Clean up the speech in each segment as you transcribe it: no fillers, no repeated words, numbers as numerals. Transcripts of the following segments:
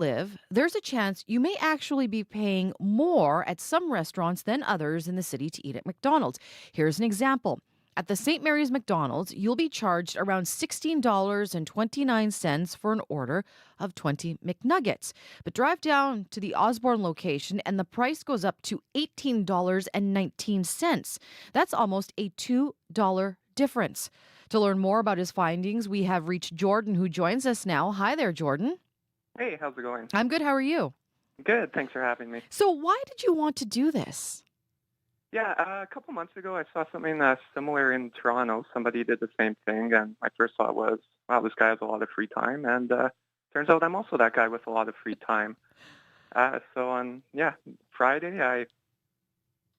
live, there's a chance you may actually be paying more at some restaurants than others in the city to eat at McDonald's. Here's an example. At the St. Mary's McDonald's, you'll be charged around $16.29 for an order of 20 McNuggets. But drive down to the Osborne location and the price goes up to $18.19. That's almost a $2 difference. To learn more about his findings, we have reached Jordan, who joins us now. Hi there, Jordan. Hey, how's it going? I'm good. How are you? Good, thanks for having me. So, why did you want to do this? Yeah, a couple months ago, I saw something similar in Toronto. Somebody did the same thing, and my first thought was, wow, this guy has a lot of free time. And turns out I'm also that guy with a lot of free time. So on, Friday, I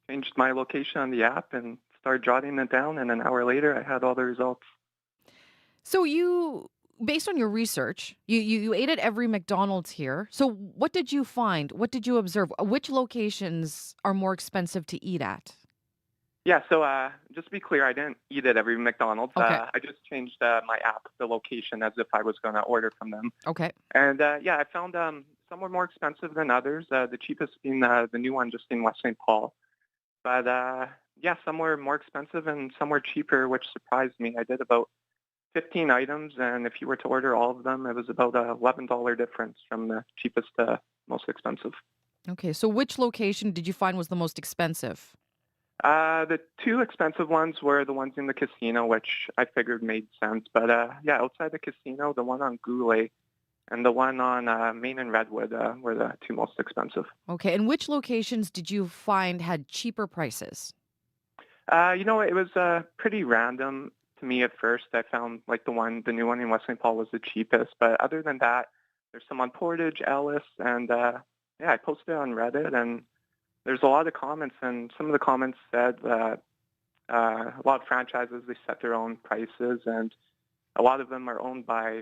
changed my location on the app and started jotting it down, and an hour later, I had all the results. So, based on your research, you ate at every McDonald's here. So, what did you find? What did you observe? Which locations are more expensive to eat at? Yeah, so just to be clear, I didn't eat at every McDonald's. Okay. I just changed my app, the location, as if I was going to order from them. Okay. And I found some were more expensive than others. The cheapest being the new one just in West St. Paul. But some were more expensive and some were cheaper, which surprised me. I did about 15 items, and if you were to order all of them, it was about a $11 difference from the cheapest to most expensive. Okay. So, which location did you find was the most expensive? The two expensive ones were the ones in the casino, which I figured made sense. But outside the casino, the one on Goulet and the one on Main and Redwood were the two most expensive. Okay. And which locations did you find had cheaper prices? It was pretty random to me at first. I found like the new one in West St. Paul was the cheapest. But other than that, there's some on Portage, Ellis, and I posted it on Reddit, and there's a lot of comments, and some of the comments said that a lot of franchises, they set their own prices, and a lot of them are owned by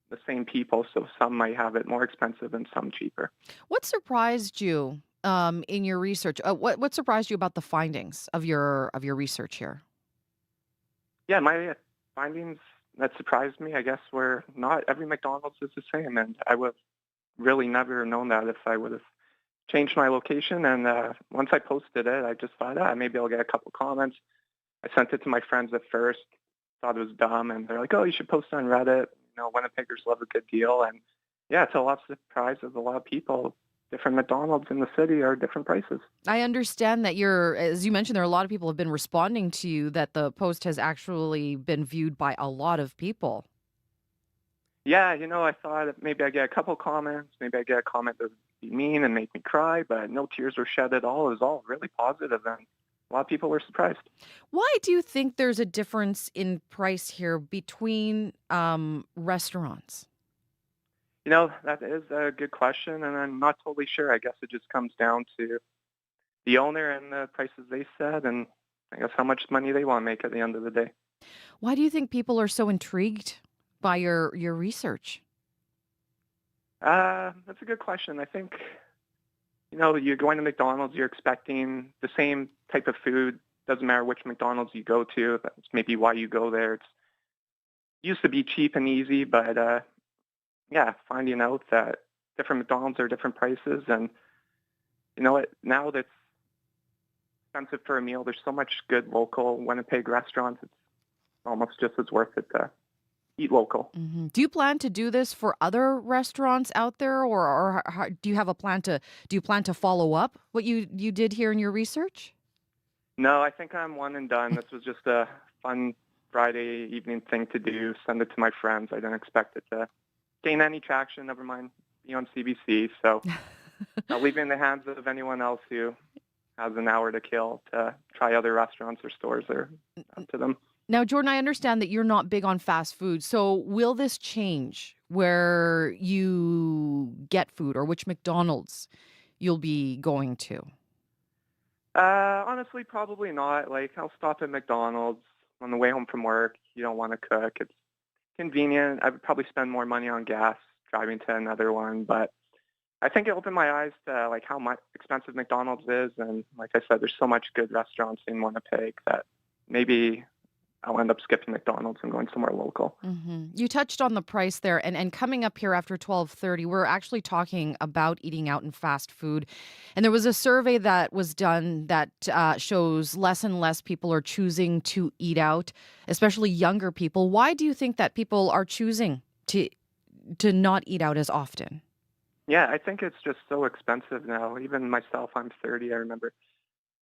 the same people, so some might have it more expensive and some cheaper. What surprised you in your research? What surprised you about the findings of your research here? Yeah, my findings that surprised me, I guess, were not every McDonald's is the same, and I would have really never known that if I would have changed my location. And once I posted it, I just thought, maybe I'll get a couple comments. I sent it to my friends at first, thought it was dumb, and they're like, oh, you should post it on Reddit. Winnipeggers love a good deal. And yeah, to a lot of surprise of a lot of people, different McDonald's in the city are different prices. I understand that as you mentioned, there are a lot of people have been responding to you that the post has actually been viewed by a lot of people. Yeah, I thought that maybe I get a couple comments, maybe I get a comment that would be mean and make me cry, but no tears were shed at all. It was all really positive, and a lot of people were surprised. Why do you think there's a difference in price here between restaurants? That is a good question, and I'm not totally sure. I guess it just comes down to the owner and the prices they set, and I guess how much money they want to make at the end of the day. Why do you think people are so intrigued by your research? That's a good question. I think, you're going to McDonald's, you're expecting the same type of food. Doesn't matter which McDonald's you go to. That's maybe why you go there. It's used to be cheap and easy, but finding out that different McDonald's are different prices, and you know what? Now that's expensive for a meal. There's so much good local Winnipeg restaurants. It's almost just as worth it to eat local. Do you plan to do this for other restaurants out there, or do you have a plan to follow up what you did here in your research? No, I think I'm one and done. This was just a fun Friday evening thing to do. Send it to my friends. I didn't expect it to gain any traction. Never mind be on CBC. So I'll leave it in the hands of anyone else who has an hour to kill to try other restaurants or stores, or up to them. Now, Jordan, I understand that you're not big on fast food. So will this change where you get food or which McDonald's you'll be going to? Honestly, probably not. Like, I'll stop at McDonald's on the way home from work. You don't want to cook. It's convenient. I would probably spend more money on gas driving to another one, but I think it opened my eyes to like how much expensive McDonald's is, and like I said, there's so much good restaurants in Winnipeg that maybe I'll end up skipping McDonald's and going somewhere local. You touched on the price there, and coming up here after 12:30, we're actually talking about eating out and fast food. And there was a survey that was done that shows less and less people are choosing to eat out, especially younger people. Why do you think that people are choosing to not eat out as often? Yeah, I think it's just so expensive now. Even myself, I'm 30. I remember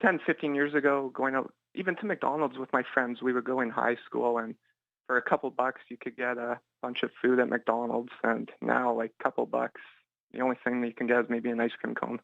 10, 15 years ago going out, even to McDonald's with my friends. We would go in high school, and for a couple bucks, you could get a bunch of food at McDonald's. And now, like, couple bucks, the only thing that you can get is maybe an ice cream cone.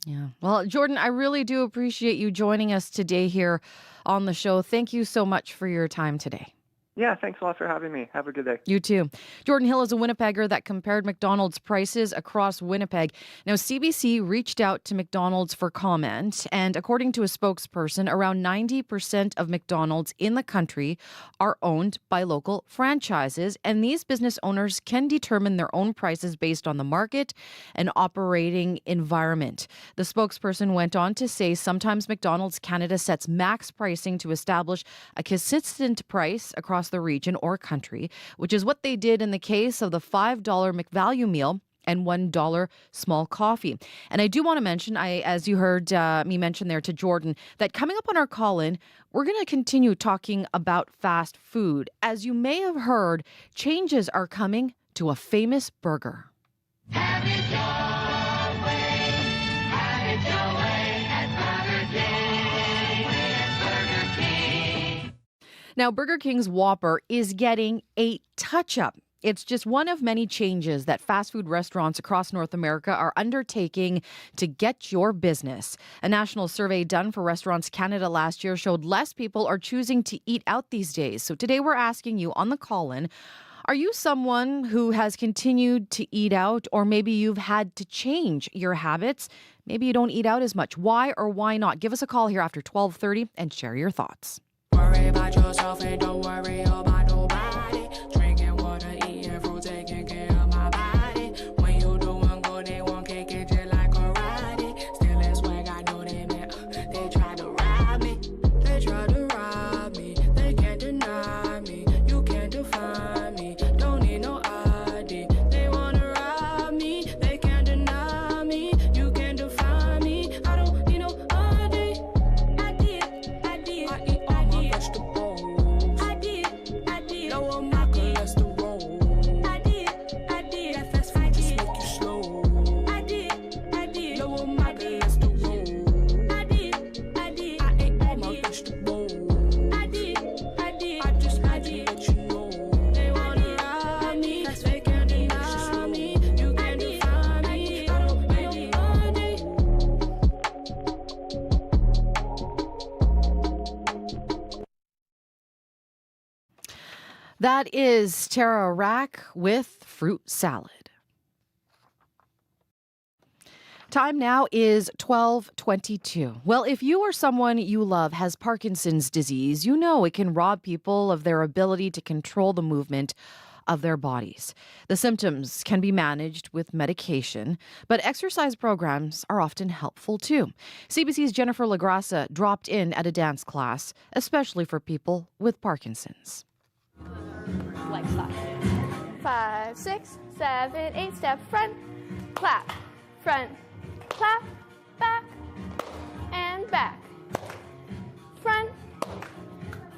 Yeah. Well, Jordan, I really do appreciate you joining us today here on the show. Thank you so much for your time today. Yeah, thanks a lot for having me. Have a good day. You too. Jordan Hill is a Winnipegger that compared McDonald's prices across Winnipeg. Now, CBC reached out to McDonald's for comment, and according to a spokesperson, around 90% of McDonald's in the country are owned by local franchises, and these business owners can determine their own prices based on the market and operating environment. The spokesperson went on to say sometimes McDonald's Canada sets max pricing to establish a consistent price across the region or country, which is what they did in the case of the $5 McValue meal and $1 small coffee. And I do want to mention, as you heard me mention there to Jordan, that coming up on our call-in, we're going to continue talking about fast food. As you may have heard, changes are coming to a famous burger. Have it your way. Have it your way at Burger King. It's Burger King. Now, Burger King's Whopper is getting a touch-up. It's just one of many changes that fast food restaurants across North America are undertaking to get your business. A national survey done for Restaurants Canada last year showed less people are choosing to eat out these days. So today we're asking you on the call-in, are you someone who has continued to eat out, or maybe you've had to change your habits? Maybe you don't eat out as much. Why or why not? Give us a call here after 12:30 and share your thoughts. Worry about yourself and don't worry about nobody. Drinking water, eating fruit, taking care of my body. When you doing good, they won't kick it just like karate. Still in swag, I know they meant they try to rob me. They try to rob me. They can't deny me. You can't define me. Don't need no ID. They wanna rob me. They can't deny me. You can't define me. I don't need no ID. I eat all my vegetables. I did. Lower my cholesterol. I did. That fast food just make you slow. I did. Lower my cholesterol. I did. I ate all my vegetables. I did. I just had to let you know. They wanna rob me. They can't deny me. You can't define me. I don't need no ID. That is Tara Rack with fruit salad. Time now is 12:22. Well, if you or someone you love has Parkinson's disease, you know it can rob people of their ability to control the movement of their bodies. The symptoms can be managed with medication, but exercise programs are often helpful too. CBC's Jennifer LaGrassa dropped in at a dance class, especially for people with Parkinson's. Like slide. 5, 6, 7, 8, step front, clap, front, clap, back, and back, front,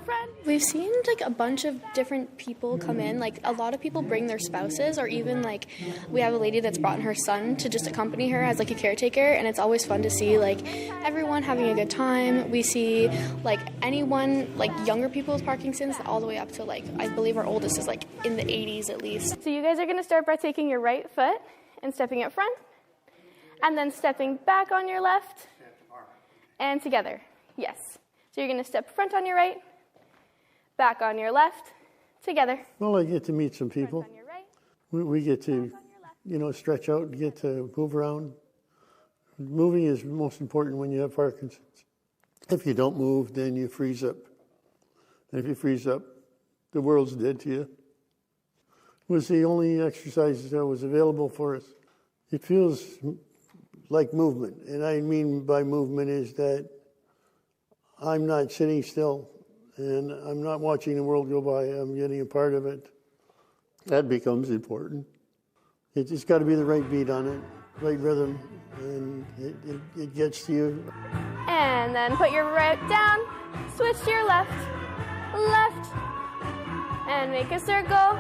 front. We've seen like a bunch of different people come in. Like a lot of people bring their spouses, or even like we have a lady that's brought her son to just accompany her as like a caretaker, and it's always fun to see like everyone having a good time. We see like anyone, like younger people with Parkinson's all the way up to like, I believe our oldest is like in the 80s at least. So you guys are going to start by taking your right foot and stepping up front, and then stepping back on your left, and together. Yes. So you're going to step front on your right, back on your left, together. Well, I get to meet some people. Front on your right, We get to, back on your left. stretch out and get to move around. Moving is most important when you have Parkinson's. If you don't move, then you freeze up. And if you freeze up, the world's dead to you. It was the only exercise that was available for us. It feels like movement. And I mean by movement is that I'm not sitting still and I'm not watching the world go by, I'm getting a part of it. That becomes important. It's just got to be the right beat on it, right rhythm, and it gets to you. And then put your right down, switch to your left, left, and make a circle.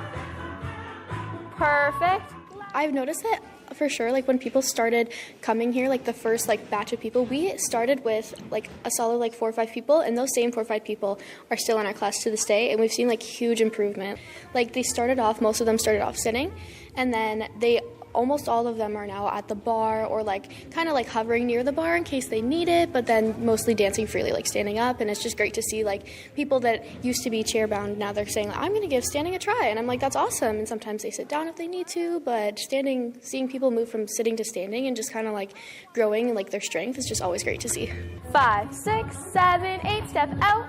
Perfect. I've noticed that for sure, like when people started coming here, like the first like batch of people, we started with like a solid like 4 or 5 people, and those same 4 or 5 people are still in our class to this day, and we've seen like huge improvement. Like most of them started off sitting, and then almost all of them are now at the bar or like kind of like hovering near the bar in case they need it, but then mostly dancing freely, like standing up. And it's just great to see like people that used to be chair bound, now they're saying, I'm going to give standing a try. And I'm like, that's awesome. And sometimes they sit down if they need to, but seeing people move from sitting to standing and just kind of like growing like their strength is just always great to see. 5, 6, 7, 8, step out,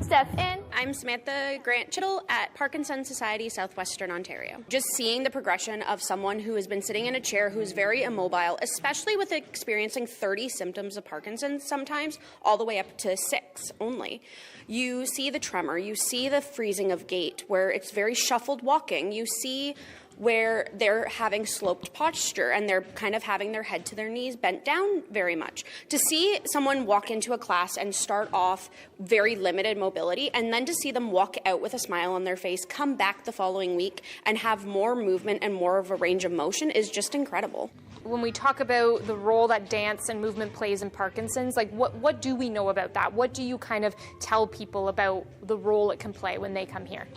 step in. I'm Samantha Grant Chittle at Parkinson's Society, Southwestern Ontario. Just seeing the progression of someone who has been sitting in a chair, who's very immobile, especially with experiencing 30 symptoms of Parkinson's sometimes, all the way up to 6 only. You see the tremor, you see the freezing of gait, where it's very shuffled walking. You see where they're having sloped posture and they're kind of having their head to their knees bent down very much. To see someone walk into a class and start off very limited mobility, and then to see them walk out with a smile on their face, come back the following week and have more movement and more of a range of motion is just incredible. When we talk about the role that dance and movement plays in Parkinson's, like what do we know about that? What do you kind of tell people about the role it can play when they come here?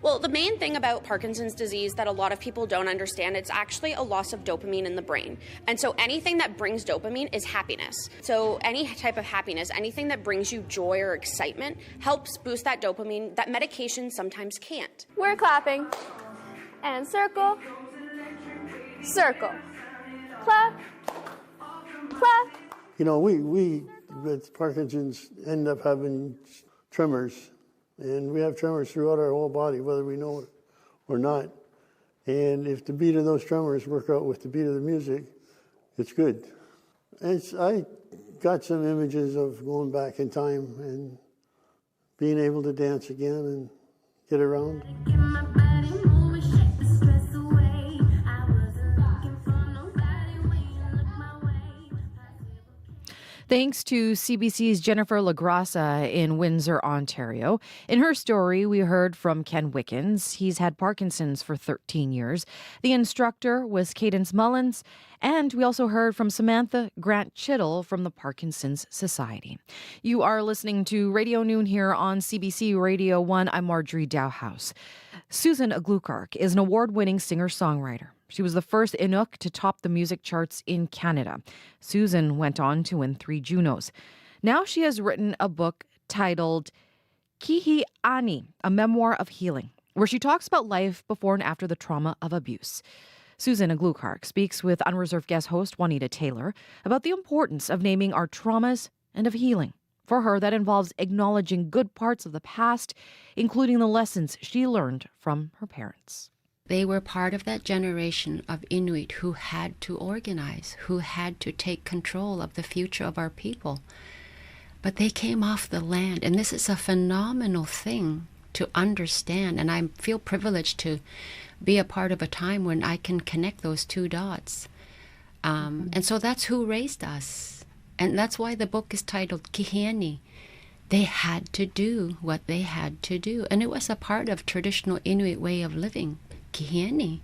Well, the main thing about Parkinson's disease that a lot of people don't understand, it's actually a loss of dopamine in the brain. And so anything that brings dopamine is happiness. So any type of happiness, anything that brings you joy or excitement helps boost that dopamine that medication sometimes can't. We're clapping. And circle, circle. Clap, clap. You know, we with Parkinson's end up having tremors, and we have tremors throughout our whole body, whether we know it or not. And if the beat of those tremors work out with the beat of the music, it's good. I got some images of going back in time and being able to dance again and get around. Thanks to CBC's Jennifer LaGrassa in Windsor, Ontario. In her story, we heard from Ken Wickens. He's had Parkinson's for 13 years. The instructor was Cadence Mullins. And we also heard from Samantha Grant Chittle from the Parkinson's Society. You are listening to Radio Noon here on CBC Radio 1. I'm Marjorie Dowhouse. Susan Aglukark is an award-winning singer-songwriter. She was the first Inuk to top the music charts in Canada. Susan went on to win 3 Junos. Now she has written a book titled Kihi Ani, a memoir of healing, where she talks about life before and after the trauma of abuse. Susan Aglukark speaks with Unreserved guest host Juanita Taylor about the importance of naming our traumas and of healing. For her, that involves acknowledging good parts of the past, including the lessons she learned from her parents. They were part of that generation of Inuit who had to organize, who had to take control of the future of our people. But they came off the land, and this is a phenomenal thing to understand, and I feel privileged to be a part of a time when I can connect those 2 dots. And so that's who raised us. And that's why the book is titled Kiheni. They had to do what they had to do. And it was a part of traditional Inuit way of living. Kiheni.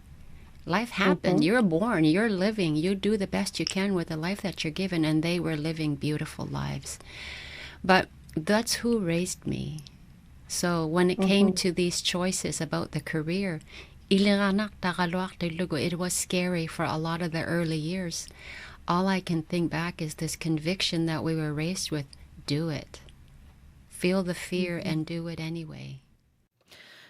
Life happened. You're born. You're living. You do the best you can with the life that you're given. And they were living beautiful lives. But that's who raised me. So when it came to these choices about the career, it was scary for a lot of the early years. All I can think back is this conviction that we were raised with. Do it. Feel the fear and do it anyway.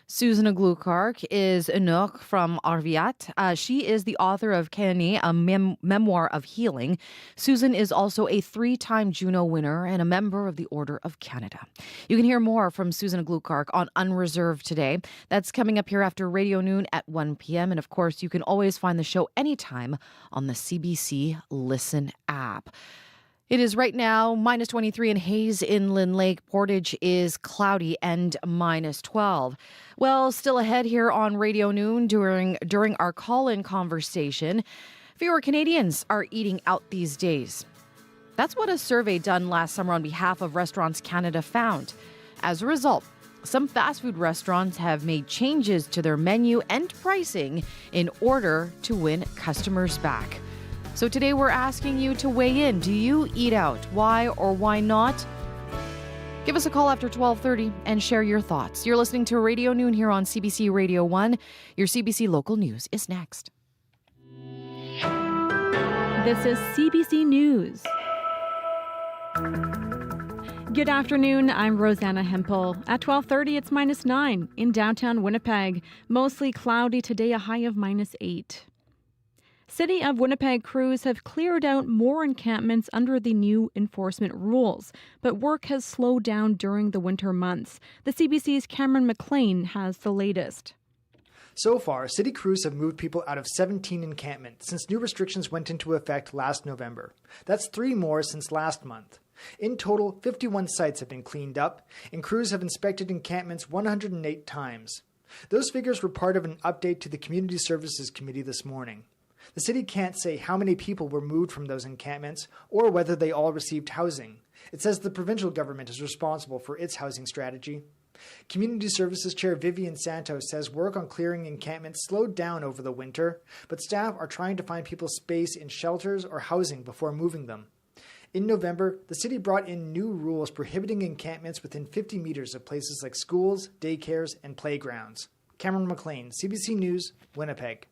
Susan Aglukark is Inuk from Arviat. She is the author of Kani, a memoir of healing. Susan is also a 3-time Juno winner and a member of the Order of Canada. You can hear more from Susan Aglukark on Unreserved today. That's coming up here after Radio Noon at 1 p.m. And of course, you can always find the show anytime on the CBC Listen app. It is right now minus 23 in Hayes, Inland Lake. Portage is cloudy and minus 12. Well, still ahead here on Radio Noon during our call-in conversation, fewer Canadians are eating out these days. That's what a survey done last summer on behalf of Restaurants Canada found. As a result, some fast food restaurants have made changes to their menu and pricing in order to win customers back. So today we're asking you to weigh in. Do you eat out? Why or why not? Give us a call after 12:30 and share your thoughts. You're listening to Radio Noon here on CBC Radio 1. Your CBC Local News is next. This is CBC News. Good afternoon, I'm Rosanna Hempel. At 12:30, it's minus 9 in downtown Winnipeg. Mostly cloudy today, a high of minus 8. City of Winnipeg crews have cleared out more encampments under the new enforcement rules, but work has slowed down during the winter months. The CBC's Cameron McLean has the latest. So far, city crews have moved people out of 17 encampments since new restrictions went into effect last November. That's 3 more since last month. In total, 51 sites have been cleaned up, and crews have inspected encampments 108 times. Those figures were part of an update to the Community Services Committee this morning. The city can't say how many people were moved from those encampments or whether they all received housing. It says the provincial government is responsible for its housing strategy. Community Services Chair Vivian Santos says work on clearing encampments slowed down over the winter, but staff are trying to find people space in shelters or housing before moving them. In November, the city brought in new rules prohibiting encampments within 50 meters of places like schools, daycares, and playgrounds. Cameron McLean, CBC News, Winnipeg.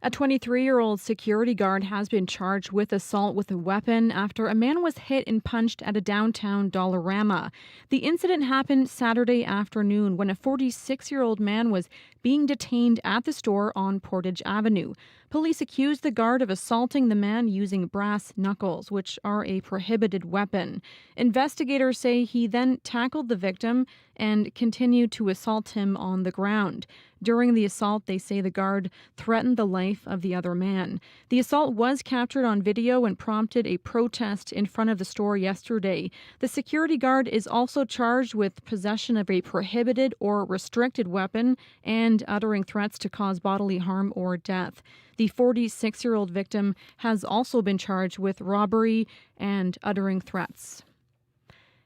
A 23-year-old security guard has been charged with assault with a weapon after a man was hit and punched at a downtown Dollarama. The incident happened Saturday afternoon when a 46-year-old man was being detained at the store on Portage Avenue. Police accused the guard of assaulting the man using brass knuckles, which are a prohibited weapon. Investigators say he then tackled the victim and continued to assault him on the ground. During the assault, they say the guard threatened the life of the other man. The assault was captured on video and prompted a protest in front of the store yesterday. The security guard is also charged with possession of a prohibited or restricted weapon and uttering threats to cause bodily harm or death. The 46-year-old victim has also been charged with robbery and uttering threats.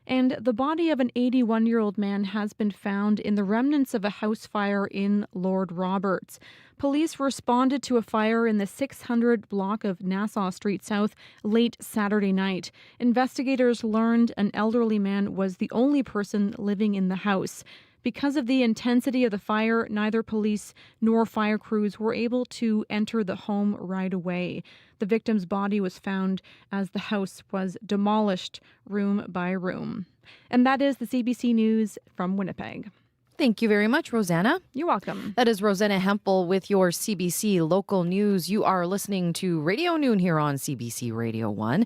And the body of an 81-year-old man has been found in the remnants of a house fire in Lord Roberts. Police responded to a fire in the 600 block of Nassau Street South late Saturday night. Investigators learned an elderly man was the only person living in the house. Because of the intensity of the fire, neither police nor fire crews were able to enter the home right away. The victim's body was found as the house was demolished room by room. And that is the CBC News from Winnipeg. Thank you very much, Rosanna. You're welcome. That is Rosanna Hempel with your CBC Local News. You are listening to Radio Noon here on CBC Radio 1,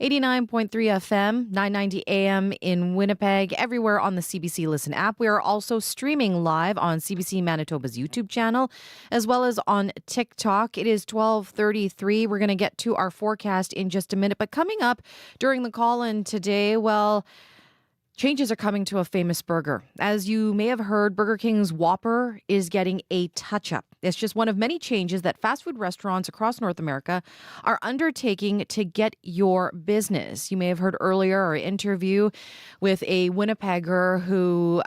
89.3 FM, 990 AM in Winnipeg, everywhere on the CBC Listen app. We are also streaming live on CBC Manitoba's YouTube channel, as well as on TikTok. It is 12:33. We're going to get to our forecast in just a minute. But coming up during the call-in today, well, changes are coming to a famous burger. As you may have heard, Burger King's Whopper is getting a touch-up. It's just one of many changes that fast food restaurants across North America are undertaking to get your business. You may have heard earlier our interview with a Winnipegger who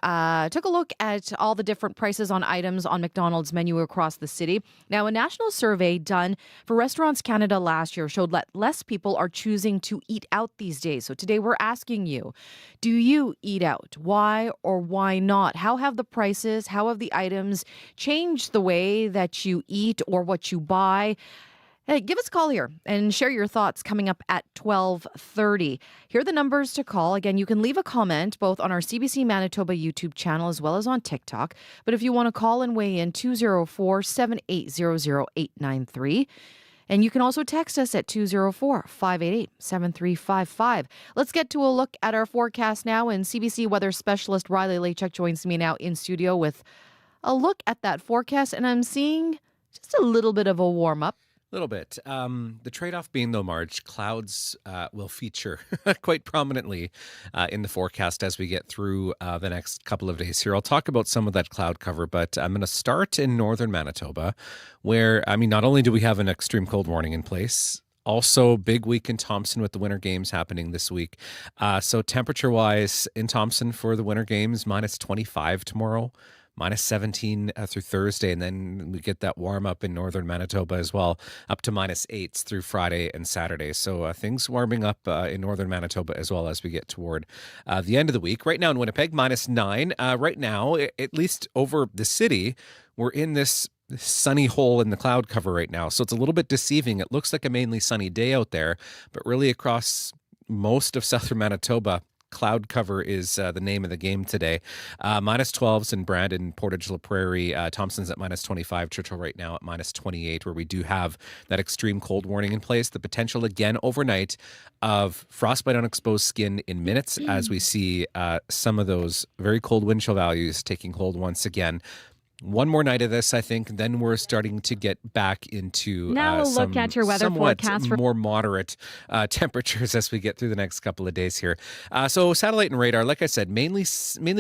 took a look at all the different prices on items on McDonald's menu across the city. Now, a national survey done for Restaurants Canada last year showed that less people are choosing to eat out these days. So today we're asking you, do you eat out? Why or why not? How have the prices, how have the items changed the way that you eat or what you buy? Hey, give us a call here and share your thoughts coming up at 12:30. Here are the numbers to call. Again, you can leave a comment both on our CBC Manitoba YouTube channel as well as on TikTok. But if you want to call and weigh in, 204-780-0893. And you can also text us at 204-588-7355. Let's get to a look at our forecast now. And CBC weather specialist Riley Lachuk joins me now in studio with a look at that forecast. And I'm seeing just a little bit of a warm up Little bit. The trade-off being, though, Marge, clouds will feature quite prominently in the forecast as we get through the next couple of days here. I'll talk about some of that cloud cover, but I'm going to start in northern Manitoba, where, not only do we have an extreme cold warning in place, also big week in Thompson with the Winter Games happening this week. So temperature-wise in Thompson for the Winter Games, minus 25 tomorrow. Minus 17 through Thursday, and then we get that warm up in northern Manitoba as well, up to minus 8s through Friday and Saturday. So things warming up in northern Manitoba as well as we get toward the end of the week. Right now in Winnipeg, minus 9. Right now, at least over the city, we're in this sunny hole in the cloud cover right now. So it's a little bit deceiving. It looks like a mainly sunny day out there, but really across most of southern Manitoba, cloud cover is the name of the game today. Minus 12s in Brandon, Portage La Prairie. Thompson's at minus 25. Churchill right now at minus 28, where we do have that extreme cold warning in place. The potential again overnight of frostbite on exposed skin in minutes as we see some of those very cold wind chill values taking hold once again. One more night of this, I think, then we're starting to get back into now we'll look at your weather forecast for more moderate temperatures as we get through the next couple of days here. So satellite and radar, like I said, mainly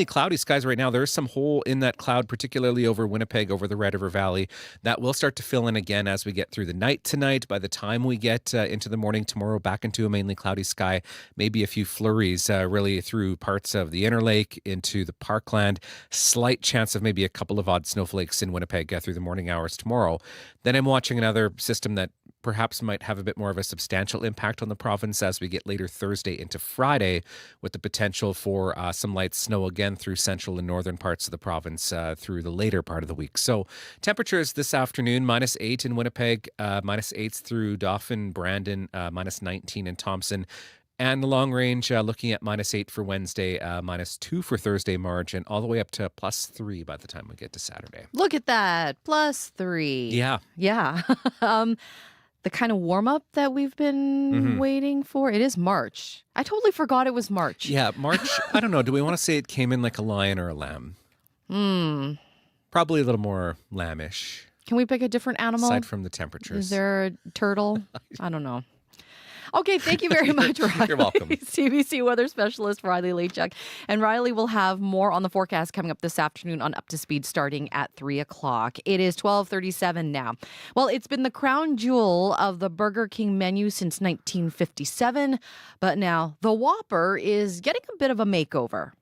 cloudy skies right now. There's some hole in that cloud, particularly over Winnipeg, over the Red River Valley. That will start to fill in again as we get through the night tonight. By the time we get into the morning tomorrow, back into a mainly cloudy sky, maybe a few flurries really through parts of the Interlake into the Parkland. Slight chance of maybe a couple of odd snowflakes in Winnipeg through the morning hours tomorrow. Then I'm watching another system that perhaps might have a bit more of a substantial impact on the province as we get later Thursday into Friday, with the potential for some light snow again through central and northern parts of the province through the later part of the week. So temperatures this afternoon, minus 8 in Winnipeg, minus 8 through Dauphin, Brandon, minus 19 in Thompson. And the long range, looking at minus 8 for Wednesday, minus 2 for Thursday, March, and all the way up to plus 3 by the time we get to Saturday. Look at that, plus 3. Yeah. Yeah. The kind of warm-up that we've been waiting for. It is March. I totally forgot it was March. Yeah, March. I don't know. Do we want to say it came in like a lion or a lamb? Probably a little more lambish. Can we pick a different animal? Aside from the temperatures. Is there a turtle? I don't know. Okay, thank you very much, Riley. You're welcome. CBC weather specialist Riley Lechuk. And Riley will have more on the forecast coming up this afternoon on Up to Speed starting at 3 o'clock. It is 12:37 now. Well, it's been the crown jewel of the Burger King menu since 1957, but now the Whopper is getting a bit of a makeover.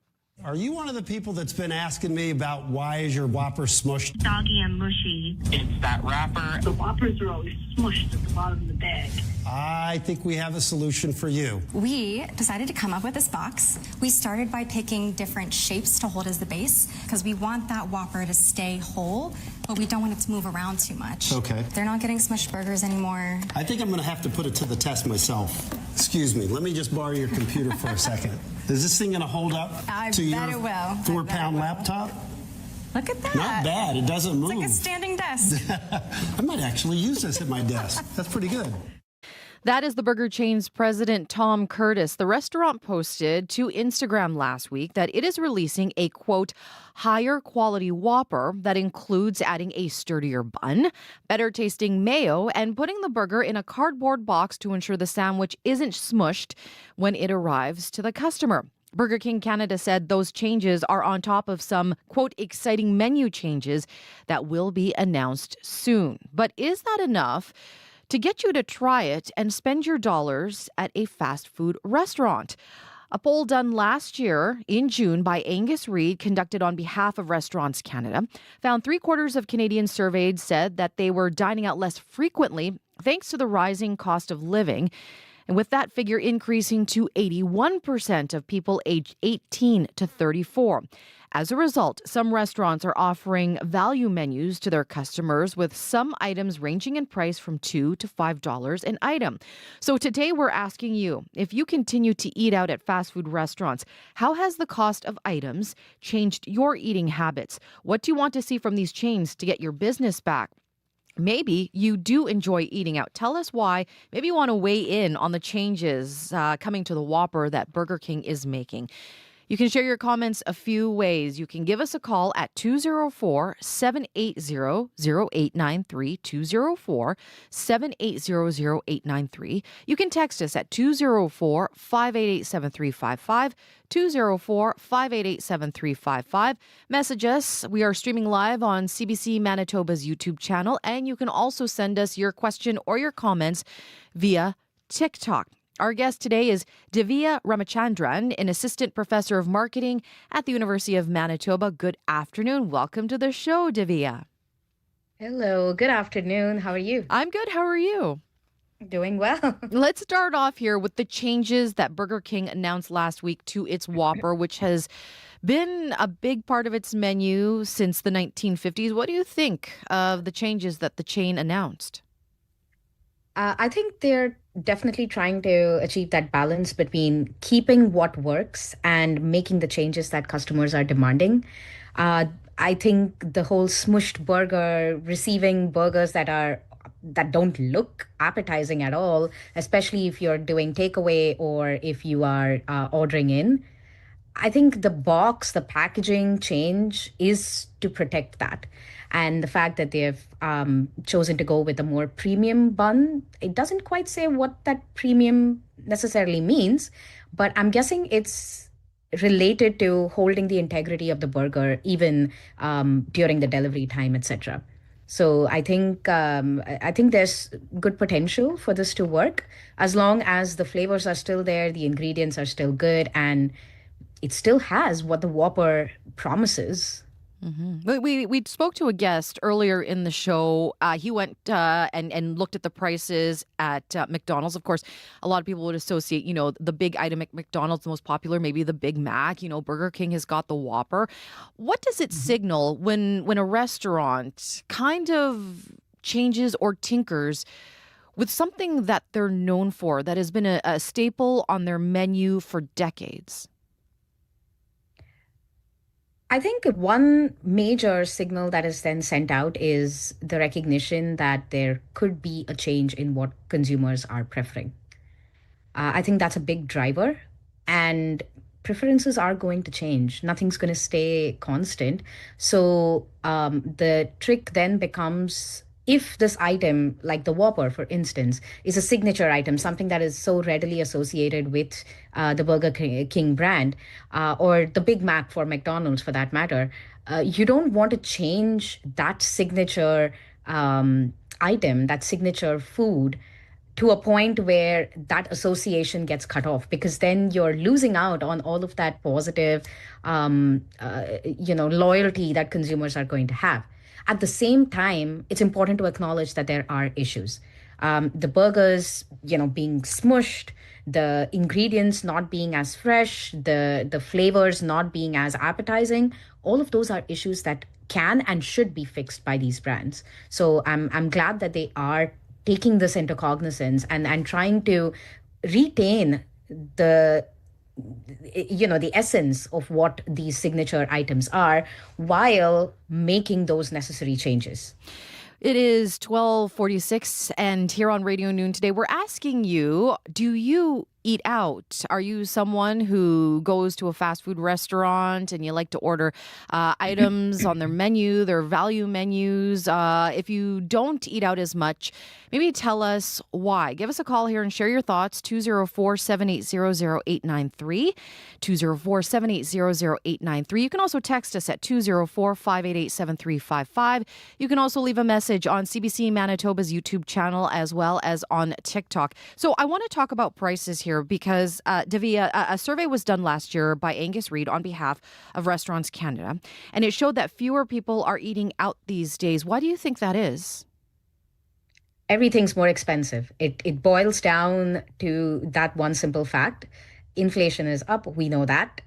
Are you one of the people that's been asking me about why is your Whopper smushed? Soggy and mushy. It's that wrapper. The Whoppers are always smushed at the bottom of the bag. I think we have a solution for you. We decided to come up with this box. We started by picking different shapes to hold as the base because we want that Whopper to stay whole, but we don't want it to move around too much. Okay. They're not getting smushed burgers anymore. I think I'm going to have to put it to the test myself. Excuse me, let me just borrow your computer for a second. Is this thing going to hold up to your 4-pound laptop? Look at that. Not bad. It doesn't move. It's like a standing desk. I might actually use this at my desk. That's pretty good. That is the burger chain's president, Tom Curtis. The restaurant posted to Instagram last week that it is releasing a, quote, higher quality Whopper that includes adding a sturdier bun, better tasting mayo, and putting the burger in a cardboard box to ensure the sandwich isn't smushed when it arrives to the customer. Burger King Canada said those changes are on top of some, quote, exciting menu changes that will be announced soon. But is that enough to get you to try it and spend your dollars at a fast food restaurant? A poll done last year in June by Angus Reid, conducted on behalf of Restaurants Canada, found 3/4 of Canadians surveyed said that they were dining out less frequently thanks to the rising cost of living. And with that figure increasing to 81% of people aged 18 to 34. As a result, some restaurants are offering value menus to their customers with some items ranging in price from $2 to $5 an item. So today we're asking you, if you continue to eat out at fast food restaurants, how has the cost of items changed your eating habits? What do you want to see from these chains to get your business back? Maybe you do enjoy eating out. Tell us why. Maybe you want to weigh in on the changes coming to the Whopper that Burger King is making. You can share your comments a few ways. You can give us a call at 204-780-0893, 204-780-0893. You can text us at 204-588-7355, 204-588-7355. Message us. We are streaming live on CBC Manitoba's YouTube channel, and you can also send us your question or your comments via TikTok. Our guest today is Divya Ramachandran, an assistant professor of marketing at the University of Manitoba. Good afternoon. Welcome to the show, Divya. Hello. Good afternoon. How are you? I'm good. How are you? Doing well. Let's start off here with the changes that Burger King announced last week to its Whopper, which has been a big part of its menu since the 1950s. What do you think of the changes that the chain announced? I think they're definitely trying to achieve that balance between keeping what works and making the changes that customers are demanding. I think the whole smushed burger, receiving burgers that don't look appetizing at all, especially if you're doing takeaway or if you are ordering in. I think the packaging change is to protect that. And the fact that they've chosen to go with a more premium bun, it doesn't quite say what that premium necessarily means, but I'm guessing it's related to holding the integrity of the burger even during the delivery time, etc. So I think there's good potential for this to work as long as the flavors are still there, the ingredients are still good, and it still has what the Whopper promises. Mm-hmm. We spoke to a guest earlier in the show. He went and looked at the prices at McDonald's. Of course, a lot of people would associate, the big item at McDonald's, the most popular, maybe the Big Mac. Burger King has got the Whopper. What does it signal when a restaurant kind of changes or tinkers with something that they're known for, that has been a staple on their menu for decades? I think one major signal that is then sent out is the recognition that there could be a change in what consumers are preferring. I think that's a big driver, and preferences are going to change. Nothing's going to stay constant. So the trick then becomes, if this item, like the Whopper, for instance, is a signature item, something that is so readily associated with the Burger King brand, or the Big Mac for McDonald's for that matter, you don't want to change that signature item, that signature food, to a point where that association gets cut off, because then you're losing out on all of that positive, loyalty that consumers are going to have. At the same time, it's important to acknowledge that there are issues. The burgers, being smushed, the ingredients not being as fresh, the flavors not being as appetizing, all of those are issues that can and should be fixed by these brands. So I'm glad that they are taking this into cognizance and trying to retain the essence of what these signature items are while making those necessary changes. It is 12:46, and here on Radio Noon today, we're asking you, do you eat out? Are you someone who goes to a fast food restaurant and you like to order items on their menu, their value menus? If you don't eat out as much, maybe tell us why. Give us a call here and share your thoughts. 204-780-0893, 204-780-0893. You can also text us at 204-588-7355. You can also leave a message on CBC Manitoba's YouTube channel as well as on TikTok. So I want to talk about prices here because, Divya, a survey was done last year by Angus Reid on behalf of Restaurants Canada, and it showed that fewer people are eating out these days. Why do you think that is? Everything's more expensive. It boils down to that one simple fact. Inflation is up, we know that.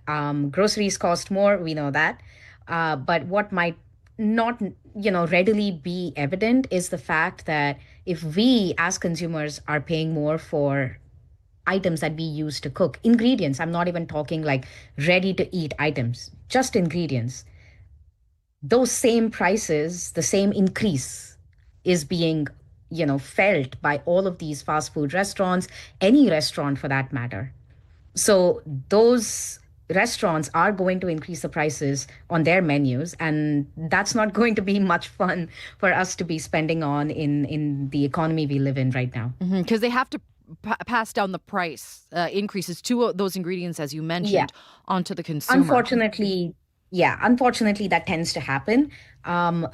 Groceries cost more, we know that. But what might not, readily be evident is the fact that if we as consumers are paying more for items that we use to cook, ingredients, I'm not even talking like ready to eat items, just ingredients, those same prices, the same increase is being, felt by all of these fast food restaurants, any restaurant for that matter. So those restaurants are going to increase the prices on their menus, and that's not going to be much fun for us to be spending on in the economy we live in right now. Because they have to pass down the price increases to those ingredients, as you Yeah. mentioned, onto the consumer. Unfortunately, that tends to happen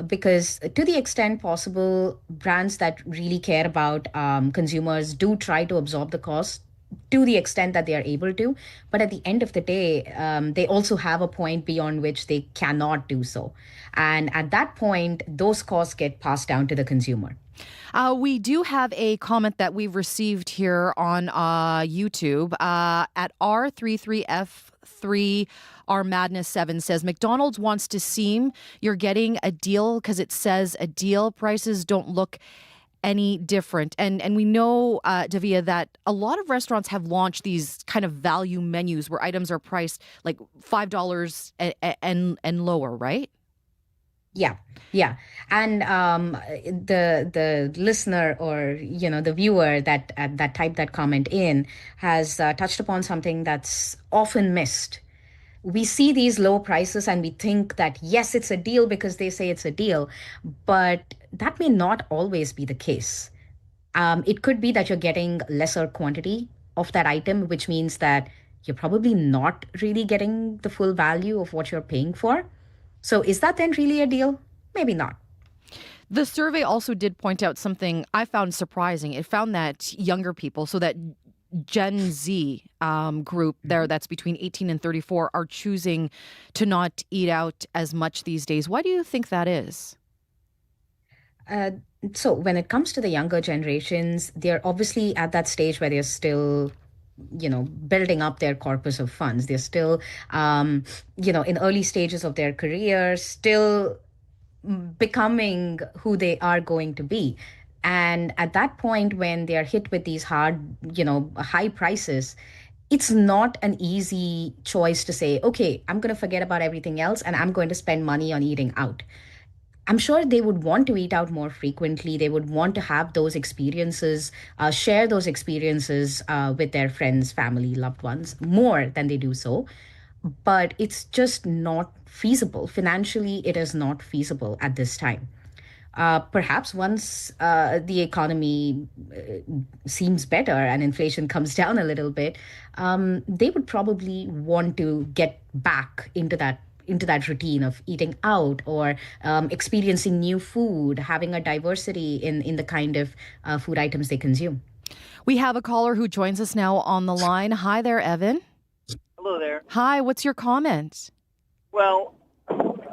because to the extent possible, brands that really care about consumers do try to absorb the cost to the extent that they are able to. But at the end of the day, they also have a point beyond which they cannot do so. And at that point, those costs get passed down to the consumer. We do have a comment that we've received here on YouTube at R33F3. Our Madness 7 says McDonald's wants to seem you're getting a deal because it says a deal. Prices don't look any different. And we know, Davia, that a lot of restaurants have launched these kind of value menus where items are priced like $5 and lower, right? Yeah, yeah, and the listener or the viewer that typed that comment in has touched upon something that's often missed. We see these low prices and we think that yes, it's a deal because they say it's a deal, but that may not always be the case. It could be that you're getting lesser quantity of that item, which means that you're probably not really getting the full value of what you're paying for. So is that then really a deal? Maybe not. The survey also did point out something I found surprising. It found that younger people, so that Gen Z group there that's between 18 and 34, are choosing to not eat out as much these days. Why do you think that is? Uh, so when it comes to the younger generations, they're obviously at that stage where they're still building up their corpus of funds. They're still in early stages of their career, still becoming who they are going to be. And at that point, when they are hit with these high prices, it's not an easy choice to say, okay, I'm going to forget about everything else and I'm going to spend money on eating out. I'm sure they would want to eat out more frequently. They would want to have those experiences, share those experiences with their friends, family, loved ones more than they do so. But it's just not feasible. Financially, it is not feasible at this time. Perhaps once the economy seems better and inflation comes down a little bit, they would probably want to get back into that routine of eating out or experiencing new food, having a diversity in the kind of food items they consume. We have a caller who joins us now on the line. Hi there, Evan. Hello there. Hi, what's your comment? Well,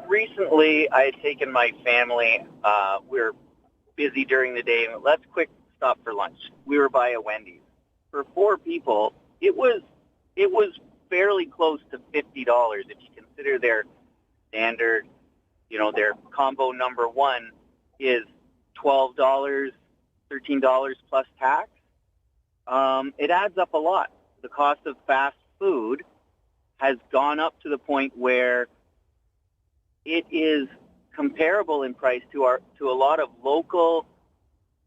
recently I had taken my family. We were busy during the day. Let's quick stop for lunch. We were by a Wendy's. For 4 people, it was fairly close to $50 if you consider their standard, their combo number 1 is $12, $13 plus tax. It adds up a lot. The cost of fast food has gone up to the point where it is comparable in price to a lot of local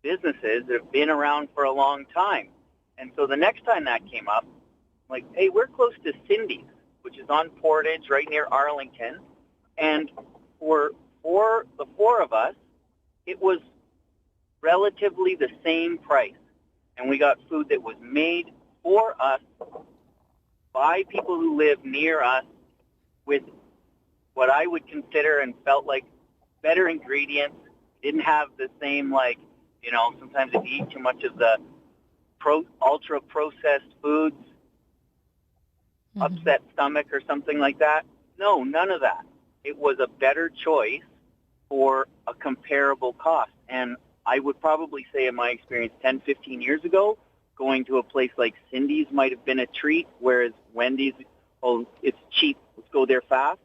businesses that have been around for a long time. And so the next time that came up, like, hey, we're close to Cindy's, which is on Portage right near Arlington. And for the 4 of us, it was relatively the same price. And we got food that was made for us by people who live near us with what I would consider and felt like better ingredients. Didn't have the same, sometimes if you eat too much of the ultra-processed foods, upset stomach or something like that. No, none of that. It was a better choice for a comparable cost. And I would probably say in my experience 10, 15 years ago, going to a place like Cindy's might have been a treat, whereas Wendy's, oh, it's cheap, let's go there fast.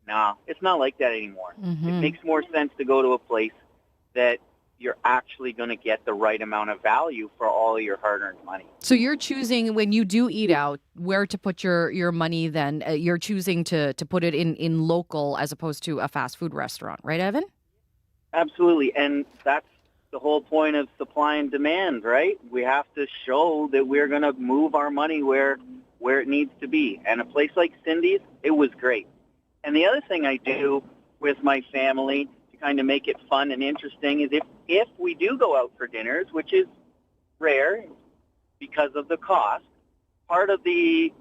Nah, it's not like that anymore. It makes more sense to go to a place that you're actually going to get the right amount of value for all your hard-earned money. So you're choosing, when you do eat out, where to put your money then. You're choosing to put it in local as opposed to a fast food restaurant, right, Evan? Absolutely, and that's the whole point of supply and demand, right? We have to show that we're going to move our money where where it needs to be. And a place like Cindy's, it was great. And the other thing I do with my family to kind of make it fun and interesting is if we do go out for dinners, which is rare because of the cost, part of the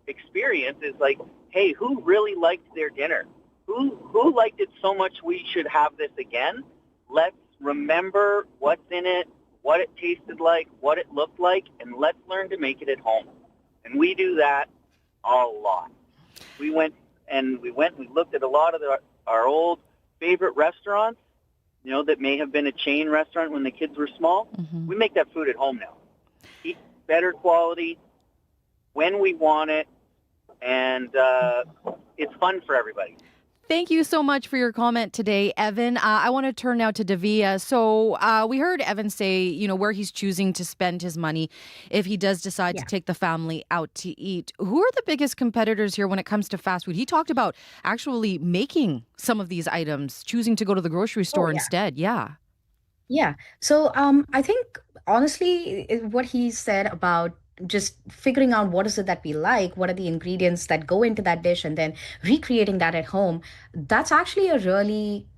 experience is like, hey, who really liked their dinner? Who liked it so much we should have this again? Let's remember what's in it, what it tasted like, what it looked like, and let's learn to make it at home. And we do that a lot. We looked at a lot of our old favorite restaurants, you know, that may have been a chain restaurant when the kids were small. Mm-hmm. We make that food at home now. Eat better quality when we want it, and it's fun for everybody. Thank you so much for your comment today, Evan. I want to turn now to Davia. So we heard Evan say, you know, where he's choosing to spend his money if he does decide to take the family out to eat. Who are the biggest competitors here when it comes to fast food? He talked about actually making some of these items, choosing to go to the grocery store instead. Yeah. Yeah. So I think honestly, what he said about just figuring out what is it that we like, what are the ingredients that go into that dish, and then recreating that at home, that's actually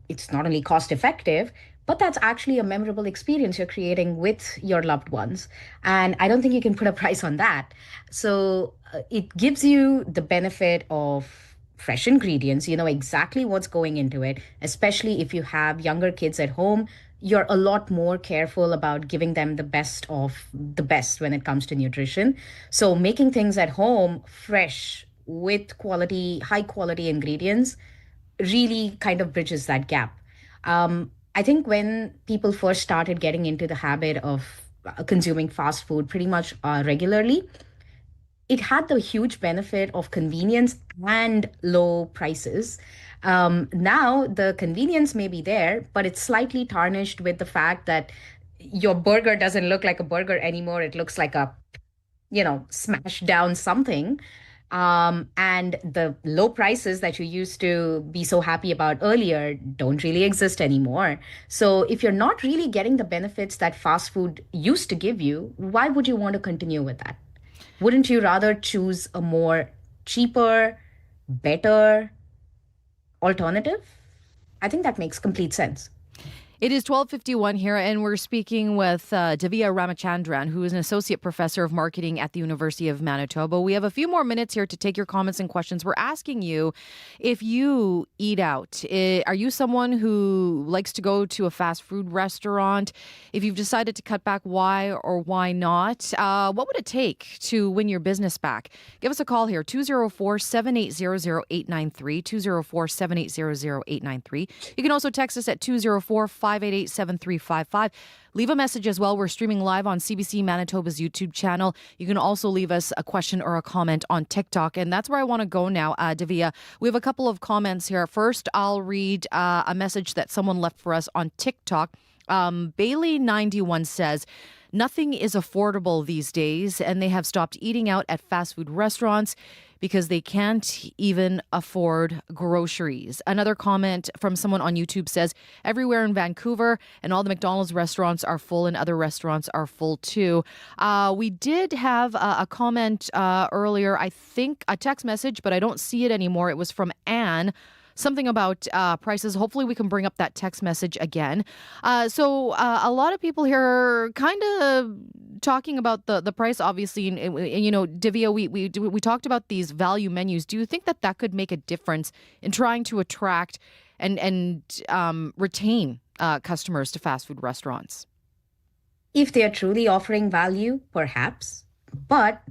it's not only cost effective, but that's actually a memorable experience you're creating with your loved ones. And I don't think you can put a price on that. So it gives you the benefit of fresh ingredients. You know exactly what's going into it, especially if you have younger kids at home. You're a lot more careful about giving them the best of the best when it comes to nutrition. So making things at home fresh with high quality ingredients really kind of bridges that gap. I think when people first started getting into the habit of consuming fast food pretty much regularly, it had the huge benefit of convenience and low prices. Now the convenience may be there, but it's slightly tarnished with the fact that your burger doesn't look like a burger anymore. It looks like a, smashed down something. And the low prices that you used to be so happy about earlier don't really exist anymore. So if you're not really getting the benefits that fast food used to give you, why would you want to continue with that? Wouldn't you rather choose a more cheaper, better alternative? I think that makes complete sense. It is 12:51 here, and we're speaking with Davia Ramachandran, who is an associate professor of marketing at the University of Manitoba. We have a few more minutes here to take your comments and questions. We're asking you, if you eat out, are you someone who likes to go to a fast food restaurant? If you've decided to cut back, why or why not? What would it take to win your business back? Give us a call here, 204-780-0893, 204-780-0893. You can also text us at 204-588-7355. Leave a message as well. We're streaming live on CBC Manitoba's YouTube channel. You can also leave us a question or a comment on TikTok. And that's where I want to go now, Davia. We have a couple of comments here. First, I'll read a message that someone left for us on TikTok. Bailey91 says, nothing is affordable these days, and they have stopped eating out at fast food restaurants because they can't even afford groceries. Another comment from someone on YouTube says, everywhere in Vancouver and all the McDonald's restaurants are full and other restaurants are full too. We did have a comment earlier, I think a text message, but I don't see it anymore. It was from Anne. Something about prices. Hopefully we can bring up that text message again. So a lot of people here are kind of talking about the price, obviously. And Divya, we talked about these value menus. Do you think that could make a difference in trying to attract and retain customers to fast food restaurants? If they are truly offering value, perhaps. But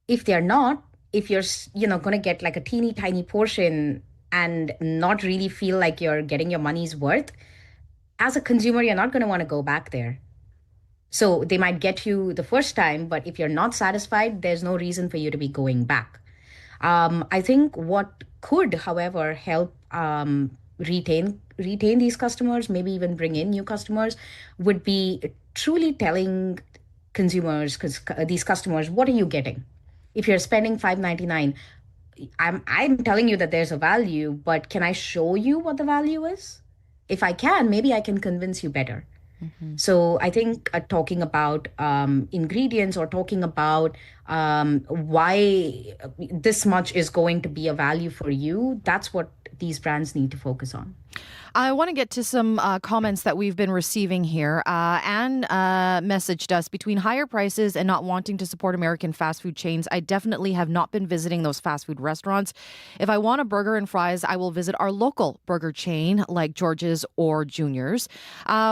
if they're not, if you're going to get like a teeny tiny portion and not really feel like you're getting your money's worth, as a consumer, you're not going to want to go back there. So they might get you the first time, but if you're not satisfied, there's no reason for you to be going back. I think what could, however, help retain these customers, maybe even bring in new customers, would be truly telling consumers, these customers, what are you getting? If you're spending $5.99, I'm telling you that there's a value, but can I show you what the value is? If I can, maybe I can convince you better. So I think talking about ingredients or talking about why this much is going to be a value for you, that's what these brands need to focus on. I want to get to some comments that we've been receiving here. Anne messaged us, between higher prices and not wanting to support American fast food chains, I definitely have not been visiting those fast food restaurants. If I want a burger and fries, I will visit our local burger chain like George's or Junior's.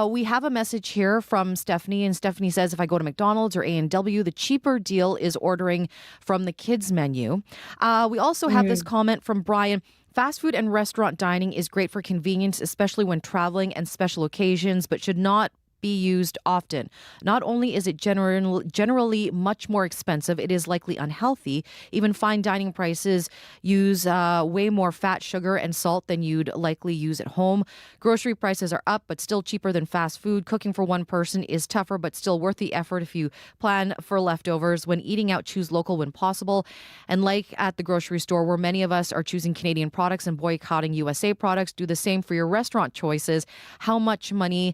We have a message here from Stephanie, and Stephanie says, if I go to McDonald's or A&W, the cheaper deal is ordering from the kids menu. We also have this comment from Brian. Fast food and restaurant dining is great for convenience, especially when traveling and special occasions, but should not be used often. Not only is it generally much more expensive, it is likely unhealthy. Even fine dining prices use way more fat, sugar, and salt than you'd likely use at home. Grocery prices are up, but still cheaper than fast food. Cooking for one person is tougher, but still worth the effort if you plan for leftovers. When eating out, choose local when possible. And like at the grocery store, where many of us are choosing Canadian products and boycotting USA products, do the same for your restaurant choices. How much money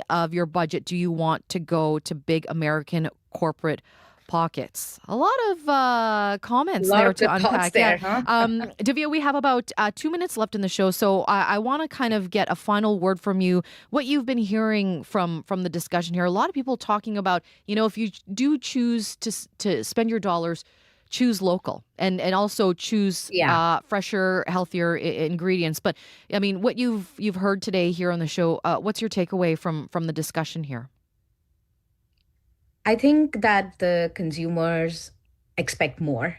of your budget do you want to go to big American corporate pockets? A lot of comments there to unpack. Divya, we have about 2 minutes left in the show, so I want to kind of get a final word from you. What you've been hearing from the discussion here. A lot of people talking about, if you do choose to spend your dollars, choose local and also choose fresher, healthier ingredients. But I mean, what you've heard today here on the show, what's your takeaway from the discussion here? I think that the consumers expect more,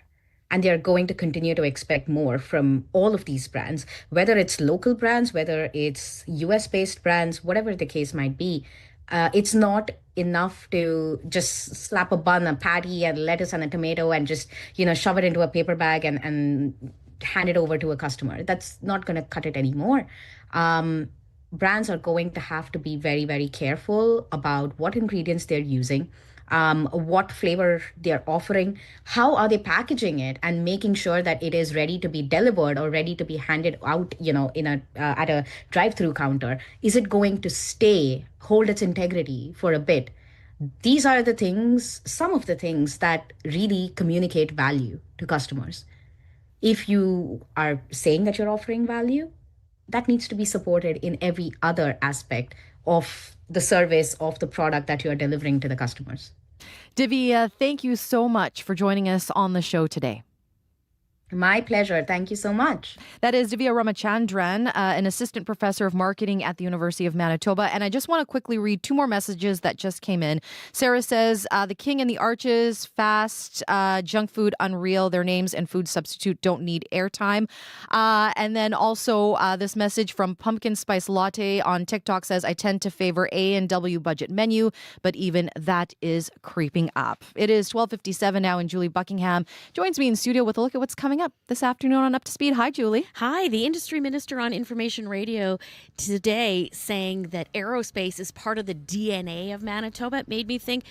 and they're going to continue to expect more from all of these brands, whether it's local brands, whether it's US-based brands, whatever the case might be. It's not enough to just slap a bun, a patty, and lettuce and a tomato and just, shove it into a paper bag and hand it over to a customer. That's not going to cut it anymore. Brands are going to have to be very, very careful about what ingredients they're using, what flavor they're offering, how are they packaging it, and making sure that it is ready to be delivered or ready to be handed out, at a drive-through counter. Is it going to hold its integrity for a bit? These are some of the things that really communicate value to customers. If you are saying that you're offering value, that needs to be supported in every other aspect of the service of the product that you are delivering to the customers. Divya, thank you so much for joining us on the show today. My pleasure. Thank you so much. That is Divya Ramachandran, an assistant professor of marketing at the University of Manitoba. And I just want to quickly read 2 more messages that just came in. Sarah says, the King and the Arches, fast, junk food, unreal. Their names and food substitute don't need airtime. And then also this message from Pumpkin Spice Latte on TikTok says, I tend to favor A&W budget menu, but even that is creeping up. It is 12:57 now, and Julie Buckingham joins me in studio with a look at what's coming up this afternoon on Up to Speed. Hi, Julie. Hi. The industry minister on Information Radio today saying that aerospace is part of the DNA of Manitoba. It made me think,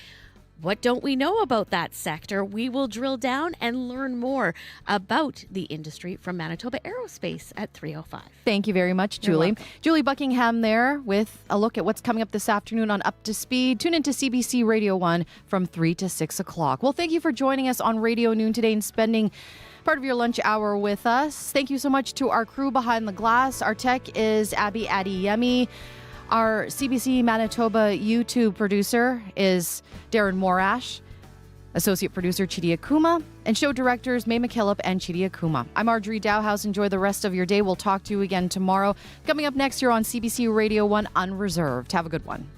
what don't we know about that sector? We will drill down and learn more about the industry from Manitoba Aerospace at 3:05. Thank you very much, Julie. Julie Buckingham there with a look at what's coming up this afternoon on Up to Speed. Tune into CBC Radio 1 from 3 to 6 o'clock. Well, thank you for joining us on Radio Noon today and spending part of your lunch hour with us. Thank you so much to our crew behind the glass. Our tech is Abby Adiyemi. Our CBC Manitoba YouTube producer is Darren Morash. Associate producer Chidi Akuma. And show directors May McKillop and Chidi Akuma. I'm Marjorie Dowhouse. Enjoy the rest of your day. We'll talk to you again tomorrow. Coming up next year on CBC Radio 1 Unreserved. Have a good one.